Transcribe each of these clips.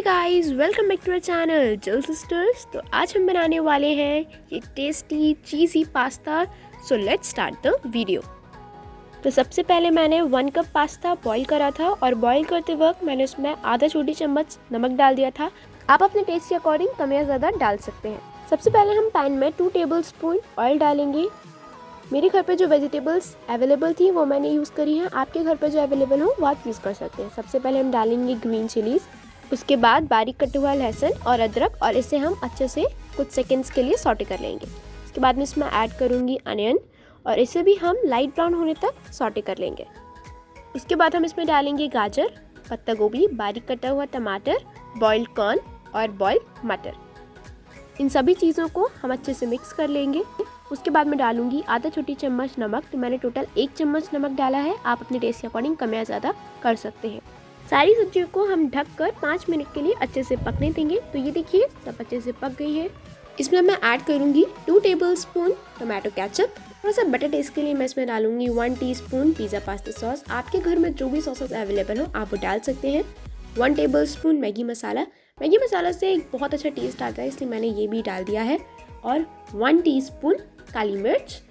Guys, welcome back to our channel Jal sisters. तो आज हम बनाने वाले हैं ये tasty cheesy pasta. So let's start the video. तो सबसे पहले मैंने 1 कप पास्ता बॉईल करा था और बॉईल करते वक्त मैंने उसमें आधा छोटी चम्मच नमक डाल दिया था। आप अपने टेस्ट के अकॉर्डिंग कम या ज़्यादा डाल सकते हैं। सबसे पहले हम पैन में 2 टेबलस्पून ऑयल डालेंगे। मेरे घर पे जो वेजिटेबल्स अवेलेबल थी वो मैंने यूज़ करी हैं। आपके घर पे जो अवेलेबल हो वो आप यूज़ कर सकते हैं। सबसे पहले हम डालेंगे ग्रीन चिलीज़, उसके बाद बारीक कटा हुआ लहसुन और अदरक, और इसे हम अच्छे से कुछ सेकंड्स के लिए सॉटे कर लेंगे। उसके बाद में इसमें ऐड करूँगी अनियन और इसे भी हम लाइट ब्राउन होने तक सॉटे कर लेंगे। उसके बाद हम इसमें डालेंगे गाजर, पत्ता गोभी, बारीक कटा हुआ टमाटर, बॉइल्ड कॉर्न और बॉइल्ड मटर। इन सभी चीज़ों को हम अच्छे से मिक्स कर लेंगे। उसके बाद मैं डालूंगी आधा छोटी चम्मच नमक। तो मैंने टोटल 1 चम्मच नमक डाला है। आप अपने टेस्ट के अकॉर्डिंग कम या ज़्यादा कर सकते हैं। सारी सब्जियों को हम ढककर 5 मिनट के लिए अच्छे से पकने देंगे। तो ये देखिए सब अच्छे से पक गई है। इसमें मैं ऐड करूँगी 2 टेबलस्पून टोमेटो केचप। थोड़ा सा बटर टेस्ट के लिए मैं इसमें डालूंगी 1 टीस्पून पिज़्ज़ा पास्ता सॉस। आपके घर में जो भी सॉसेस अवेलेबल हो आप वो डाल सकते हैं। 1 टेबलस्पून मैगी मसाला। मैगी मसाला से एक बहुत अच्छा टेस्ट आता है, इसलिए मैंने ये भी डाल दिया है। और 1 टीस्पून काली मिर्च,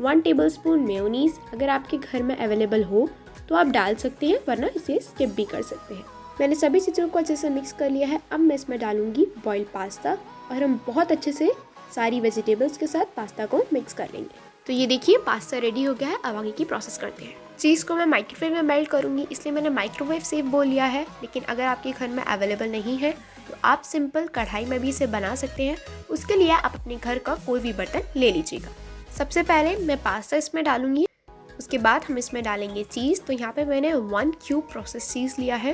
1 टेबलस्पून मेयोनीज। अगर आपके घर में अवेलेबल हो तो आप डाल सकते हैं, वरना इसे स्किप भी कर सकते हैं। मैंने सभी चीज़ों को अच्छे से मिक्स कर लिया है। अब मैं इसमें डालूंगी बॉइल्ड पास्ता और हम बहुत अच्छे से सारी वेजिटेबल्स के साथ पास्ता को मिक्स कर लेंगे। तो ये देखिए पास्ता रेडी हो गया है। अब आगे की प्रोसेस करते हैं। चीज़ को मैं माइक्रोवेव में मेल्ट करूँगी, इसलिए मैंने माइक्रोवेव सेव बोल लिया है। लेकिन अगर आपके घर में अवेलेबल नहीं है तो आप सिंपल कढ़ाई में भी इसे बना सकते हैं। उसके लिए आप अपने घर का कोई भी बर्तन ले लीजिएगा। सबसे पहले मैं पास्ता इसमें डालूंगी। उसके बाद हम इसमें डालेंगे चीज़। तो यहाँ पे मैंने 1 क्यूब प्रोसेस चीज़ लिया है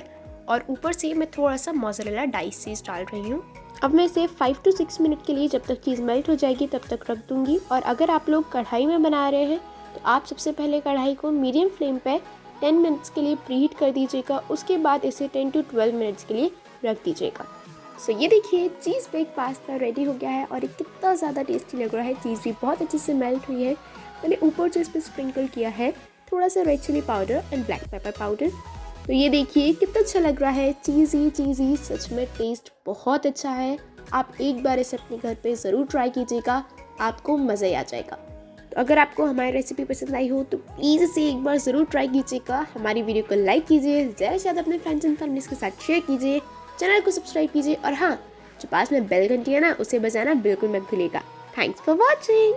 और ऊपर से मैं थोड़ा सा मोज़रेला डाइस चीज़ डाल रही हूँ। अब मैं इसे 5 to 6 मिनट के लिए, जब तक चीज़ मेल्ट हो जाएगी तब तक रख दूँगी। और अगर आप लोग कढ़ाई में बना रहे हैं तो आप सबसे पहले कढ़ाई को मीडियम फ्लेम पे 10 मिनट्स के लिए प्रीहीट कर दीजिएगा। उसके बाद इसे 10 to 12 मिनट्स के लिए रख दीजिएगा। सो ये देखिए चीज़ बेक पास्ता रेडी हो गया है और ये कितना ज़्यादा टेस्टी लग रहा है। चीज़ भी बहुत अच्छे से मेल्ट हुई है। मैंने ऊपर से इस पर स्प्रिंकल किया है थोड़ा सा red chilli powder and black pepper powder. तो ये देखिए कितना अच्छा लग रहा है। चीज़ी सच में टेस्ट बहुत अच्छा है। आप एक बार इसे अपने घर पे ज़रूर ट्राई कीजिएगा, आपको मज़ा ही आ जाएगा। तो अगर आपको हमारी रेसिपी पसंद आई हो तो प्लीज़ इसे एक बार ज़रूर ट्राई कीजिएगा। हमारी वीडियो को लाइक कीजिए, ज़्यादा से ज़्यादा अपने फ्रेंड्स एंड फैमिलीज के साथ शेयर कीजिए, चैनल को सब्सक्राइब कीजिए और हाँ, जो पास में बेल घंटी है ना उसे बजाना बिल्कुल मत भूलिएगा। Thanks for watching.